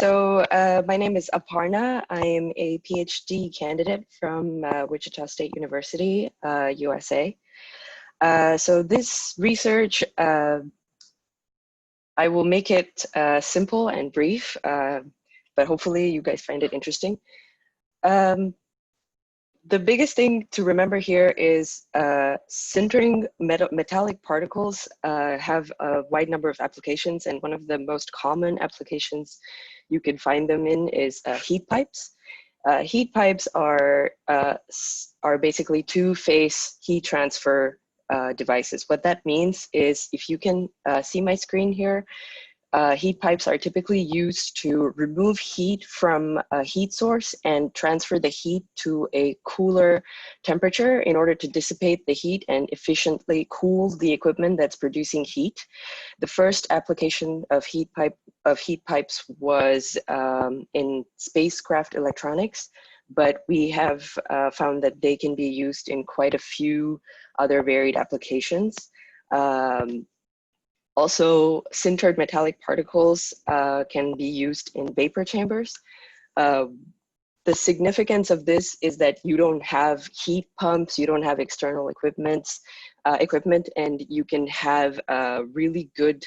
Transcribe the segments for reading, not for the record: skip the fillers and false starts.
My name is Aparna. I am a PhD candidate from Wichita State University, USA. So this research, I will make it simple and brief, but hopefully you guys find it interesting. The biggest thing to remember here is sintering metallic particles have a wide number of applications, and one of the most common applications you can find them in is heat pipes. Heat pipes are basically two-phase heat transfer devices. What that means is, if you can see my screen here, heat pipes are typically used to remove heat from a heat source and transfer the heat to a cooler temperature in order to dissipate the heat and efficiently cool the equipment that's producing heat. The first application of heat pipes was in spacecraft electronics, but we have found that they can be used in quite a few other varied applications. Also, sintered metallic particles can be used in vapor chambers. The significance of this is that you don't have heat pumps, you don't have external equipment, and you can have really good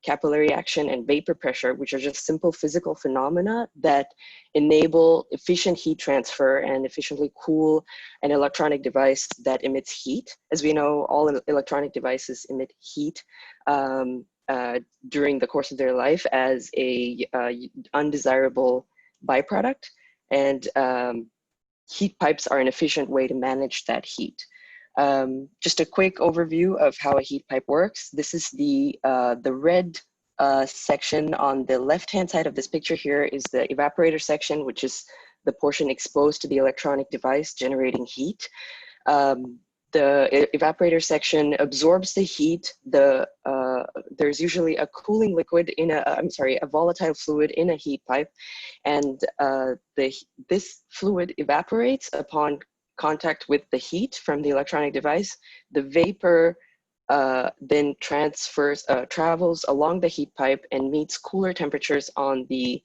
capillary action and vapor pressure, which are just simple physical phenomena that enable efficient heat transfer and efficiently cool an electronic device that emits heat. As we know, all electronic devices emit heat during the course of their life as a undesirable byproduct, and heat pipes are an efficient way to manage that heat. Just a quick overview of how a heat pipe works. This is the red section on the left-hand side of this picture here is the evaporator section, which is the portion exposed to the electronic device generating heat. The evaporator section absorbs the heat. There's usually a cooling liquid in a volatile fluid in a heat pipe, and this fluid evaporates upon contact with the heat from the electronic device. The vapor then travels along the heat pipe and meets cooler temperatures on the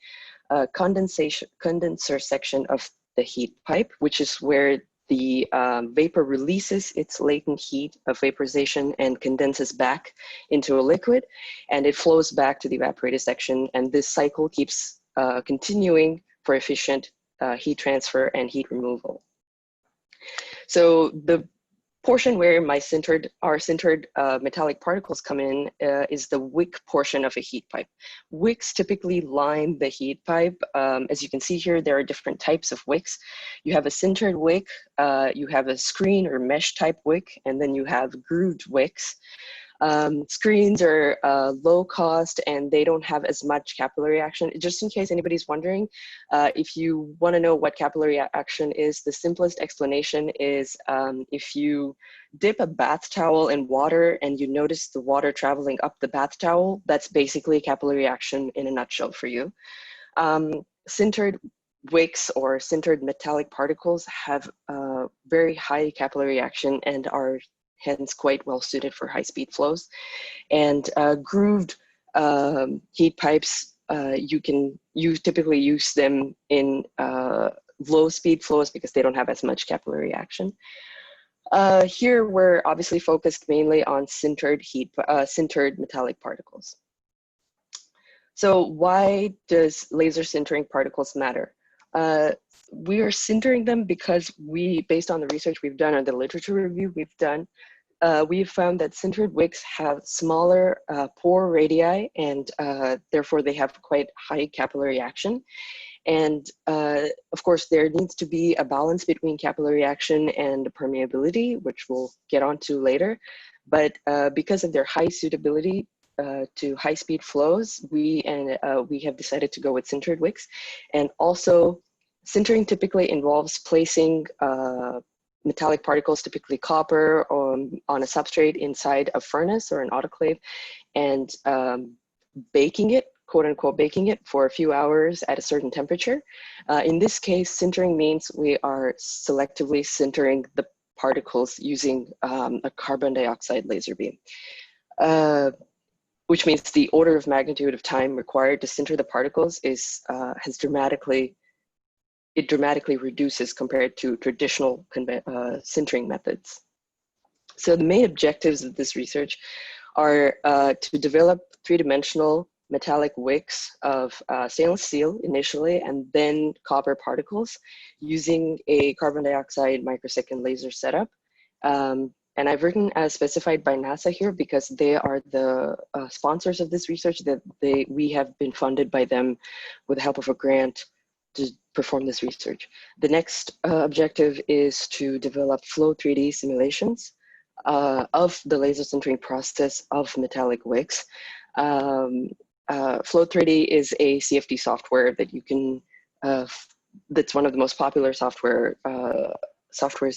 condenser section of the heat pipe, which is where the vapor releases its latent heat of vaporization and condenses back into a liquid, and it flows back to the evaporator section, and this cycle keeps continuing for efficient heat transfer and heat removal. So the portion where our sintered metallic particles come in is the wick portion of a heat pipe. Wicks typically line the heat pipe. As you can see here, there are different types of wicks. You have a sintered wick, you have a screen or mesh type wick, and then you have grooved wicks. Screens are low cost and they don't have as much capillary action. Just in case anybody's wondering, if you want to know what capillary action is, the simplest explanation is if you dip a bath towel in water and you notice the water traveling up the bath towel, that's basically capillary action in a nutshell for you. Sintered wicks or sintered metallic particles have very high capillary action and are hence quite well suited for high-speed flows. And grooved heat pipes, you typically use them in low-speed flows because they don't have as much capillary action. Here we're obviously focused mainly on sintered metallic particles. So why does laser sintering particles matter? We are sintering them because based on the research we've done and the literature review we've done, we've found that sintered wicks have smaller pore radii, and therefore they have quite high capillary action. And of course, there needs to be a balance between capillary action and permeability, which we'll get onto later. But because of their high suitability to high-speed flows, we have decided to go with sintered wicks. And also, sintering typically involves placing metallic particles, typically copper, on a substrate inside a furnace or an autoclave, and baking it, quote unquote, baking it for a few hours at a certain temperature. In this case, sintering means we are selectively sintering the particles using a carbon dioxide laser beam. which means the order of magnitude of time required to sinter the particles is dramatically reduces compared to traditional sintering methods. So the main objectives of this research are to develop three-dimensional metallic wicks of stainless steel initially, and then copper particles using a carbon dioxide microsecond laser setup. And I've written as specified by NASA here because they are the sponsors of this research. That we have been funded by them with the help of a grant to perform this research. The next objective is to develop flow 3D simulations of the laser sintering process of metallic wicks. Flow 3D is a CFD software that you can, that's one of the most popular softwares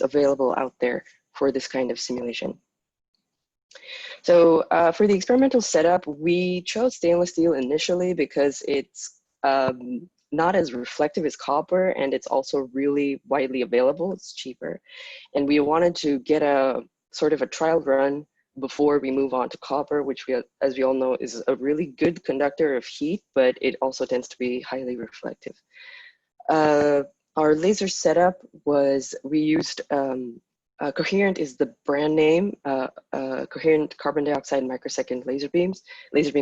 available out there for this kind of simulation. So for the experimental setup, we chose stainless steel initially because it's not as reflective as copper, and it's also really widely available. It's cheaper. And we wanted to get a sort of a trial run before we move on to copper, which as we all know, is a really good conductor of heat, but it also tends to be highly reflective. Our laser setup was, we used, Coherent is the brand name, Coherent carbon dioxide microsecond laser beam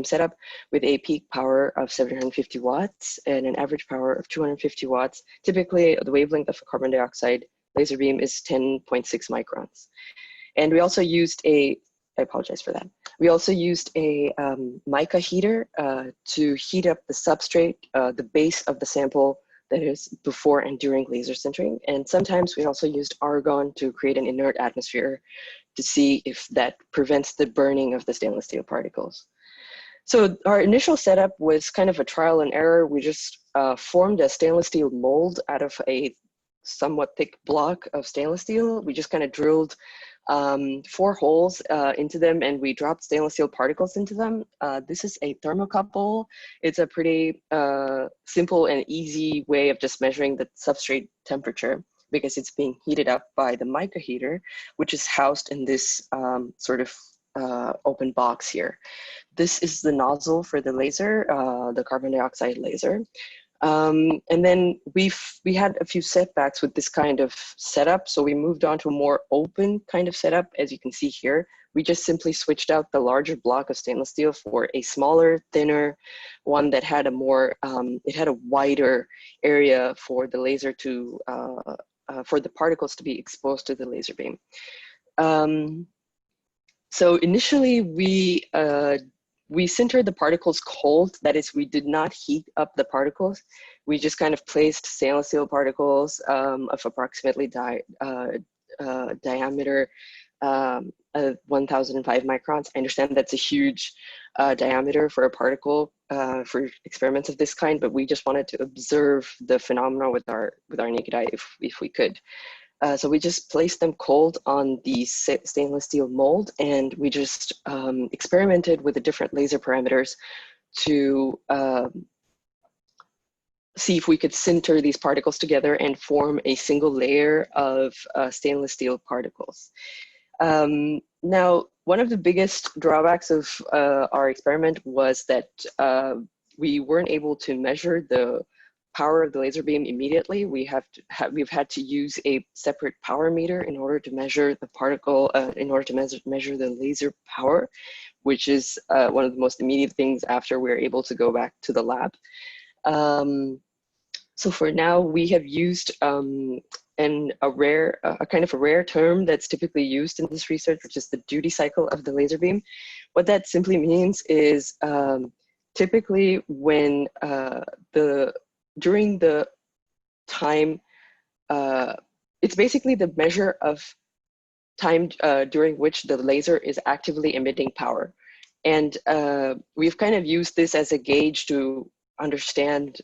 setup with a peak power of 750 watts and an average power of 250 watts. Typically, the wavelength of a carbon dioxide laser beam is 10.6 microns. And we also used I apologize for that. We also used a mica heater to heat up the substrate, the base of the sample, that is before and during laser sintering. And sometimes we also used argon to create an inert atmosphere to see if that prevents the burning of the stainless steel particles. So our initial setup was kind of a trial and error. We just formed a stainless steel mold out of a somewhat thick block of stainless steel. We just kind of drilled 4 holes into them, and we dropped stainless steel particles into them. This is a thermocouple. It's a pretty simple and easy way of just measuring the substrate temperature because it's being heated up by the mica heater, which is housed in this sort of open box here. This is the nozzle for the laser, the carbon dioxide laser. And then we had a few setbacks with this kind of setup, so we moved on to a more open kind of setup. As you can see here, we just simply switched out the larger block of stainless steel for a smaller, thinner one that had a more, it had a wider area for the laser to, for the particles to be exposed to the laser beam. So initially we sintered the particles cold. That is, we did not heat up the particles. We just kind of placed stainless steel particles of approximately diameter 1005 microns. I understand that's a huge diameter for a particle for experiments of this kind, but we just wanted to observe the phenomena with our naked eye if we could. So we just placed them cold on the stainless steel mold, and we just experimented with the different laser parameters to see if we could sinter these particles together and form a single layer of stainless steel particles. Now, one of the biggest drawbacks of our experiment was that we weren't able to measure the power of the laser beam immediately. We've had to use a separate power meter in order to measure the particle, in order to measure the laser power, which is one of the most immediate things after we're able to go back to the lab. So for now, we have used a kind of a rare term that's typically used in this research, which is the duty cycle of the laser beam. What that simply means is typically when during the time, it's basically the measure of time during which the laser is actively emitting power. And we've kind of used this as a gauge to understand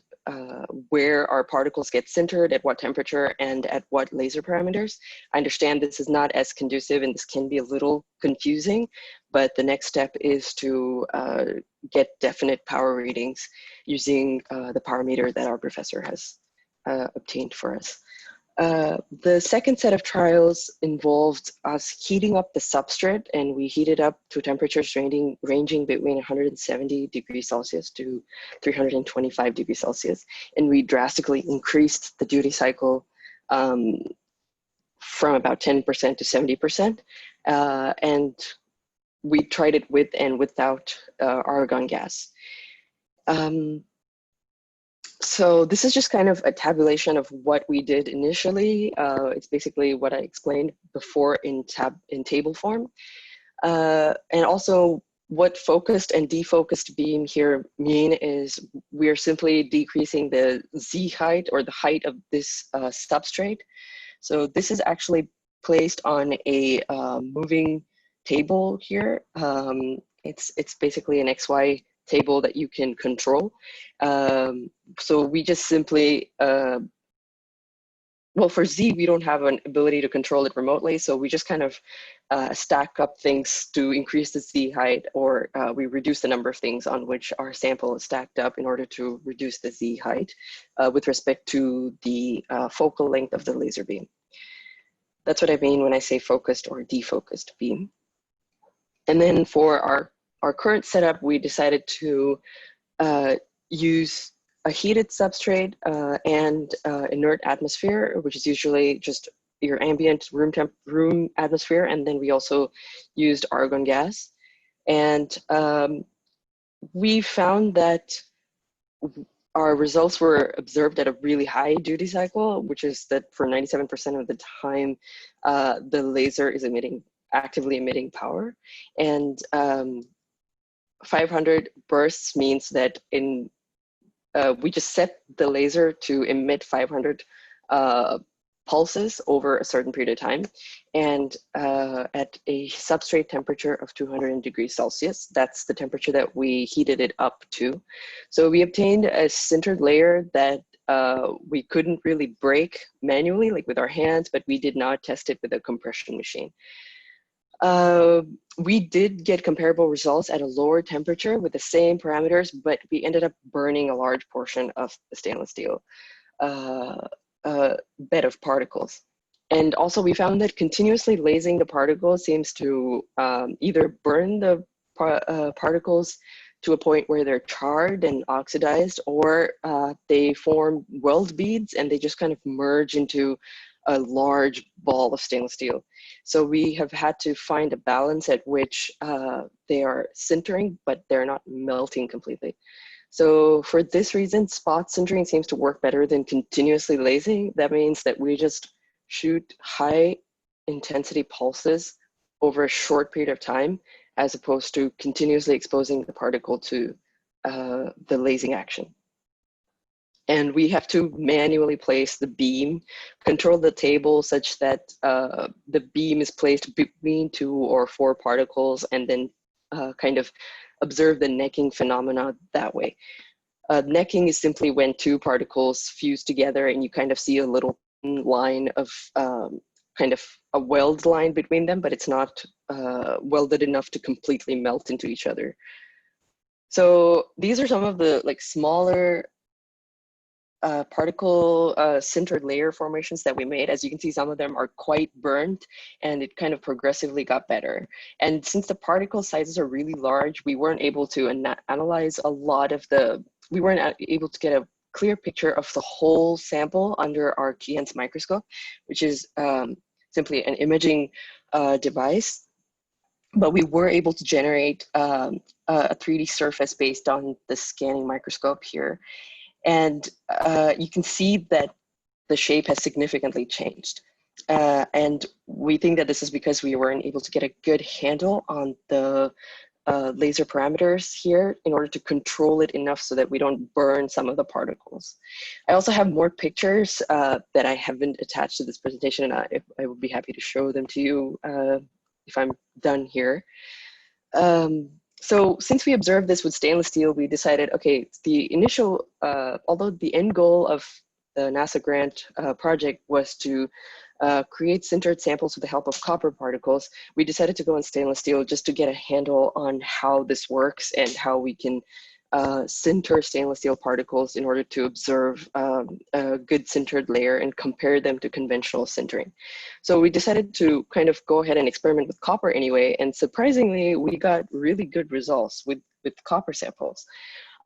where our particles get sintered, at what temperature, and at what laser parameters. I understand this is not as conducive and this can be a little confusing, but the next step is to get definite power readings using the power meter that our professor has obtained for us. The second set of trials involved us heating up the substrate, and we heated up to temperatures ranging between 170 degrees Celsius to 325 degrees Celsius. And we drastically increased the duty cycle from about 10% to 70%. And we tried it with and without argon gas. So this is just kind of a tabulation of what we did initially. It's basically what I explained before in table form. And also what focused and defocused beam here mean is we're simply decreasing the Z height, or the height of this substrate. So this is actually placed on a moving table here. It's basically an XY table that you can control. So we just simply, well, for Z, we don't have an ability to control it remotely. So we just kind of stack up things to increase the Z height, or we reduce the number of things on which our sample is stacked up in order to reduce the Z height with respect to the focal length of the laser beam. That's what I mean when I say focused or defocused beam. And then for our current setup, we decided to use a heated substrate and inert atmosphere, which is usually just your ambient room atmosphere. And then we also used argon gas. And we found that our results were observed at a really high duty cycle, which is that for 97% of the time, the laser is actively emitting power. And 500 bursts means that we just set the laser to emit 500 pulses over a certain period of time, and at a substrate temperature of 200 degrees Celsius. That's the temperature that we heated it up to. So we obtained a sintered layer that we couldn't really break manually, like with our hands, but we did not test it with a compression machine. We did get comparable results at a lower temperature with the same parameters, but we ended up burning a large portion of the stainless steel bed of particles. And also we found that continuously lasing the particles seems to either burn the particles to a point where they're charred and oxidized, or they form weld beads and they just kind of merge into a large ball of stainless steel. So we have had to find a balance at which they are sintering, but they're not melting completely. So for this reason, spot sintering seems to work better than continuously lasing. That means that we just shoot high intensity pulses over a short period of time, as opposed to continuously exposing the particle to the lasing action. And we have to manually place the beam, control the table such that the beam is placed between 2 or 4 particles, and then kind of observe the necking phenomena that way. Necking is simply when 2 particles fuse together and you kind of see a little line of kind of a weld line between them, but it's not welded enough to completely melt into each other. So these are some of the like smaller particle sintered layer formations that we made. As you can see, some of them are quite burnt, and it kind of progressively got better. And since the particle sizes are really large, we weren't able to analyze a lot of we weren't able to get a clear picture of the whole sample under our Keyence microscope, which is simply an imaging device. But we were able to generate a 3D surface based on the scanning microscope here. And you can see that the shape has significantly changed. And we think that this is because we weren't able to get a good handle on the laser parameters here in order to control it enough so that we don't burn some of the particles. I also have more pictures that I haven't attached to this presentation, and I would be happy to show them to you if I'm done here. So since we observed this with stainless steel, we decided, okay, the initial, although the end goal of the NASA grant project was to create sintered samples with the help of copper particles, we decided to go on stainless steel just to get a handle on how this works and how we can sinter stainless steel particles in order to observe a good sintered layer and compare them to conventional sintering. So we decided to kind of go ahead and experiment with copper anyway, and surprisingly, we got really good results with copper samples.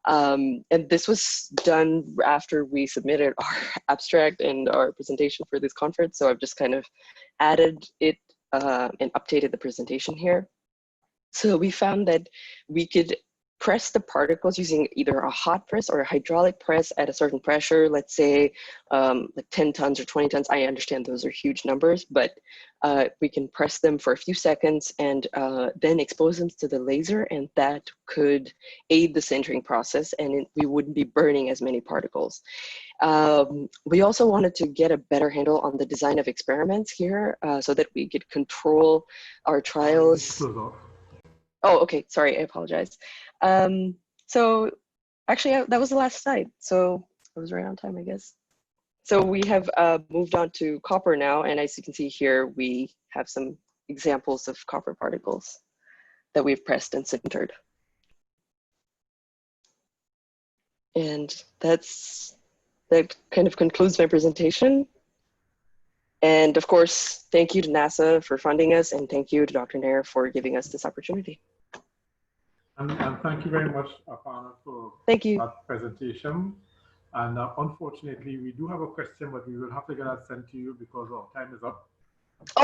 And this was done after we submitted our abstract and our presentation for this conference. So I've just kind of added it and updated the presentation here. So we found that we could press the particles using either a hot press or a hydraulic press at a certain pressure, let's say like 10 tons or 20 tons. I understand those are huge numbers, but we can press them for a few seconds and then expose them to the laser, and that could aid the sintering process, and we wouldn't be burning as many particles. We also wanted to get a better handle on the design of experiments here so that we could control our trials. Oh, okay, sorry, I apologize. So actually, that was the last slide. So I was right on time, I guess. So we have moved on to copper now, and as you can see here, we have some examples of copper particles that we've pressed and sintered. And that kind of concludes my presentation. And of course, thank you to NASA for funding us, and thank you to Dr. Nair for giving us this opportunity. And thank you very much, Aparna, for that presentation. And unfortunately, we do have a question, but we will have to get that sent to you because our time is up.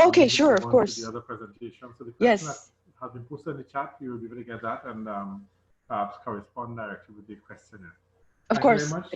Okay, sure, of course. The other presentation. So the question that has been posted in the chat, you will be able to get that and perhaps correspond directly with the questionnaire. Of course. Thank you very much.